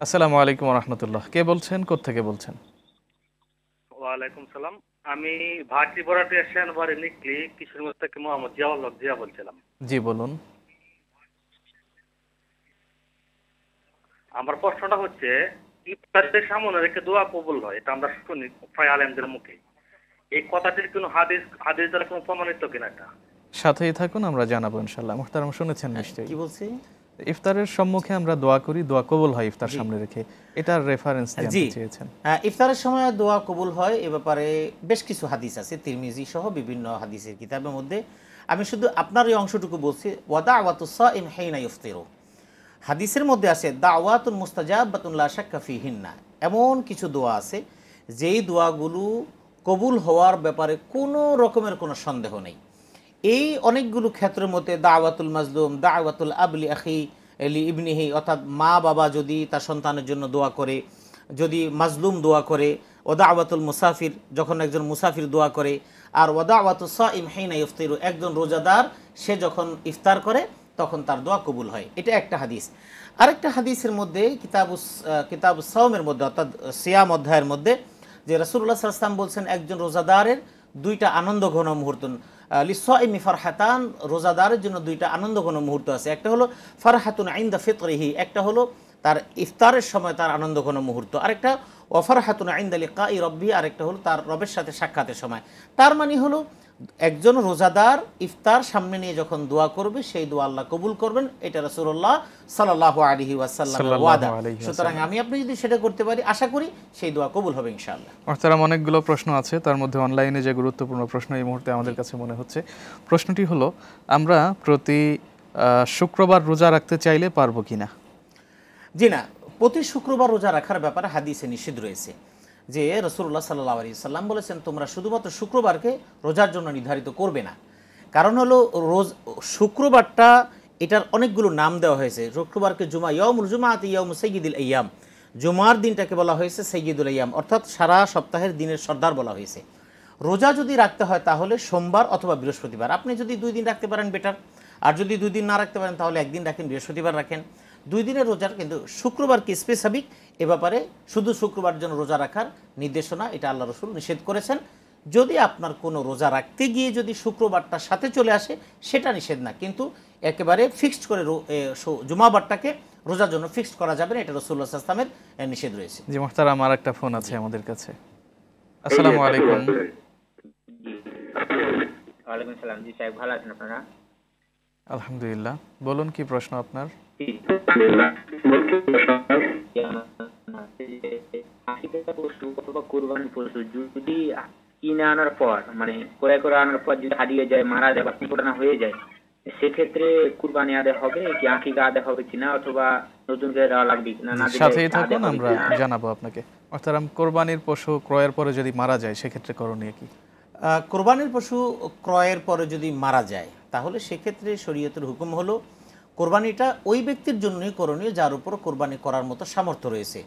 আসসালামু আলাইকুম রহমতুল্লাহ। কে বলছেন, কোত্থেকে বলছেন? ওয়ালাইকুম সালাম। আমি ভাটি বরাটি এশিয়ান বাড়ি নিকলি কিশোরগঞ্জ থেকে মোহাম্মদ জিয়াউল হক জিয়া বলছিলাম। জি বলুন। আমার প্রশ্নটা হচ্ছে, ইফতারের সামনে রেখে দোয়া কবুল হয়, এটা আমরা শুনি প্রায় আলেমদের মুখে। এই কথাটির কোনো হাদিস হাদিস দ্বারা কোনো প্রমাণিত কিনা এটা? সাথেই থাকুন, আমরা জানাবো ইনশাআল্লাহ। মুহতারাম শুনেছেন নিশ্চয়ই, কি বলছি? ইফতারের সম্মুখে আমরা দোয়া করি, দোয়া কবুল হয় ইফতার জি সামনে রেখে। এটার রেফারেন্স জি জানতে চেয়েছেন। ইফতারের সময় দোয়া কবুল হয় এ ব্যাপারে বেশ কিছু হাদিস আছে, তিরমিজি সহ বিভিন্ন হাদিসের কিতাবের মধ্যে। আমি শুধু আপনার এই অংশটুকু বলছি, ওয়াদাওয়াতুস সাইম হিনা ইফতিরু। হাদিসের মধ্যে আছে দাওয়াতুন মুস্তাজাবাতুন লা শাক্কা ফিহিন্না। এমন কিছু দোয়া আছে যেই দোয়াগুলো কবুল হওয়ার ব্যাপারে কোনো রকমের কোনো সন্দেহ নেই। এই অনেকগুলো ক্ষেত্রের মধ্যে দাওয়াতুল মাজলুম, দাওয়াতুল আবলি আখি এলি ইবনিহি, অর্থাৎ মা বাবা যদি তার সন্তানের জন্য দোয়া করে, যদি মাজলুম দোয়া করে, ওদাওয়াতুল মুসাফির, যখন একজন মুসাফির দোয়া করে, আর ওদাওয়াতুস সাইম হিনা ইফতিরু, একজন রোজাদার সে যখন ইফতার করে তখন তার দোয়া কবুল হয়। এটা একটা হাদিস। আরেকটা হাদিসের মধ্যে কিতাবুস সাওমের মধ্যে, অর্থাৎ সিয়াম অধ্যায়ের মধ্যে, যে রাসূলুল্লাহ সাল্লাল্লাহু আলাইহি ওয়াসাল্লাম বলছেন একজন রোজাদারের দুইটা আনন্দ ঘন মুহূর্ত, লিসাইমি ফারহাতান, রোজাদারের জন্য দুইটা আনন্দ ঘন মুহূর্ত আছে। একটা হলো ফারহাতুন ইনদা ফিতরিহি, একটা হলো তার ইফতারের সময় তার আনন্দ ঘন মুহূর্ত, আরেকটা ওয়াফারহাতুন ইনদা লিকাই রব্বি, আরেকটা হলো তার রবের সাথে সাক্ষাতের সময়। তার মানে হলো একজন রোজাদার ইফতার সামনে নিয়ে যখন দোয়া করবে সেই দোয়া আল্লাহ কবুল করবেন, এটা রাসূলুল্লাহ সাল্লাল্লাহু আলাইহি ওয়াসাল্লামের ওয়াদা। সুতরাং আমি আপনি যদি সেটা করতে পারি, আশা করি সেই দোয়া কবুল হবে ইনশাআল্লাহ। মুহতারাম, অনেকগুলো প্রশ্ন আছে, তার মধ্যে অনলাইনে যে গুরুত্বপূর্ণ প্রশ্ন এই মুহূর্তে আমাদের কাছে মনে হচ্ছে, প্রশ্নটি হলো আমরা প্রতি শুক্রবার রোজা রাখতে চাইলে পারবো কিনা? জি না, প্রতি শুক্রবার রোজা রাখার ব্যাপারে হাদিসে নিষেধ রয়েছে যে রাসূলুল্লাহ সাল্লাল্লাহু আলাইহি সাল্লাম বলেছেন তোমরা শুধুমাত্র শুক্রবারকে রোজার জন্য নির্ধারিত করবে না। কারণ হলো শুক্রবারটা, এটার অনেকগুলো নাম দেওয়া হয়েছে। শুক্রবারকে জুমা, ইয়াউমুল জুমাআতি ইয়াউমু সাইয়্যিদুল আইয়াম, জুমার দিনটাকে বলা হয়েছে সাইয়্যিদুল আইয়াম, অর্থাৎ সারা সপ্তাহের দিনের সর্দার বলা হয়েছে। রোজা যদি রাখতে হয় তাহলে সোমবার অথবা বৃহস্পতিবার। আপনি যদি 2 দিন রাখতে পারেন বেটার, আর যদি 2 দিন না রাখতে পারেন তাহলে একদিন রাখেন, বৃহস্পতিবার রাখেন। 2 দিনের রোজার, কিন্তু শুক্রবারকে স্পেসিফিক এ ব্যাপারে শুধু শুক্রবার জন্য রোজা রাখার নির্দেশনা, এটা আল্লাহ রসুল নিষেধ করেছেন। যদি আপনার কোনো রোজা রাখতে গিয়ে যদি শুক্রবারটার সাথে চলে আসে সেটা নিষেধ না, কিন্তু একেবারে ফিক্সড করে জুমাবারটাকে রোজার জন্য ফিক্সড করা যাবে না, এটা রাসূলুল্লাহ সাল্লাল্লাহু আলাইহি ওয়াসাল্লামের নিষেধ রয়েছে। জি মুহতারাম, আর একটা ফোন আছে আমাদের কাছে। আসসালামু আলাইকুম। ওয়ালাইকুম সালাম। জি সাহেব, ভালো আছেন আপনারা? আলহামদুলিল্লাহ। বলুন, কি প্রশ্ন আপনার? কুরবানি পশু যদি কিনে আনার পর, মানে ক্রয় করে আনার পর যদি হারিয়ে যায়, মারা যায় বা দুর্ঘটনা হয়ে যায়, সেক্ষেত্রে কুরবানি আদায় হবে কি, আকিকা আদায় হবে কিনা, অথবা নতুন করে দেওয়া লাগবে কিনা? সাথেই থাকুন, আমরা জানাবো আপনাকে। মুহতারাম, কোরবানির পশু ক্রয়ের পরে যদি মারা যায় সেক্ষেত্রে করণীয় কি? কোরবানির পশু ক্রয়ের পরে যদি মারা যায় তাহলে সেক্ষেত্রে শরীয়তের হুকুম হলো কোরবানিটা ওই ব্যক্তির জন্যই করণীয় যার উপর কোরবানি করার মতো সামর্থ্য রয়েছে।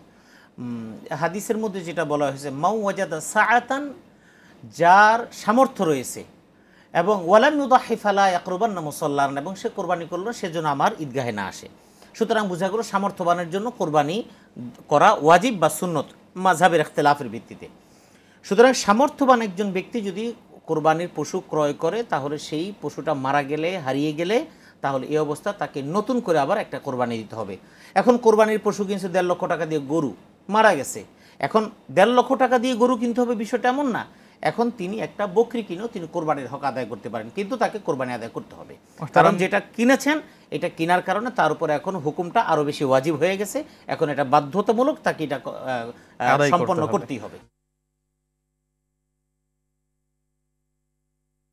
হাদিসের মধ্যে যেটা বলা হয়েছে, মাউ ওয়াজাদা সাআতান, যার সামর্থ্য রয়েছে, এবং ওয়ালাম ইউদাহি ফালা ইয়াকরুবান্না মুসাল্লান, এবং সে কোরবানি করলো সেজন্য আমার ঈদগাহে না আসে। সুতরাং বোঝা গেল সামর্থ্যবানের জন্য কোরবানি করা ওয়াজিব বা সুন্নত মাযহাবের ইখতিলাফের ভিত্তিতে। সুতরাং সামর্থ্যবান একজন ব্যক্তি যদি কোরবানির পশু ক্রয় করে তাহলে সেই পশুটা মারা গেলে, হারিয়ে গেলে, তাহলে এই অবস্থা তাকে নতুন করে আবার একটা কোরবানি দিতে হবে। এখন কোরবানির পশু কিনছে 1.5 লক্ষ টাকা দিয়ে, গরু মারা গেছে, এখন 1.5 লক্ষ টাকা দিয়ে গরু কিনতে হবে বিষয়টা এমন না। এখন তিনি একটা বকরি কিনেও তিনি কোরবানির হক আদায় করতে পারেন, কিন্তু তাকে কোরবানি আদায় করতে হবে, কারণ যেটা কিনেছেন এটা কেনার কারণে তার উপরে এখন হুকুমটা আরও বেশি ওয়াজিব হয়ে গেছে। এখন এটা বাধ্যতামূলক, তাকে এটা সম্পন্ন করতেই হবে।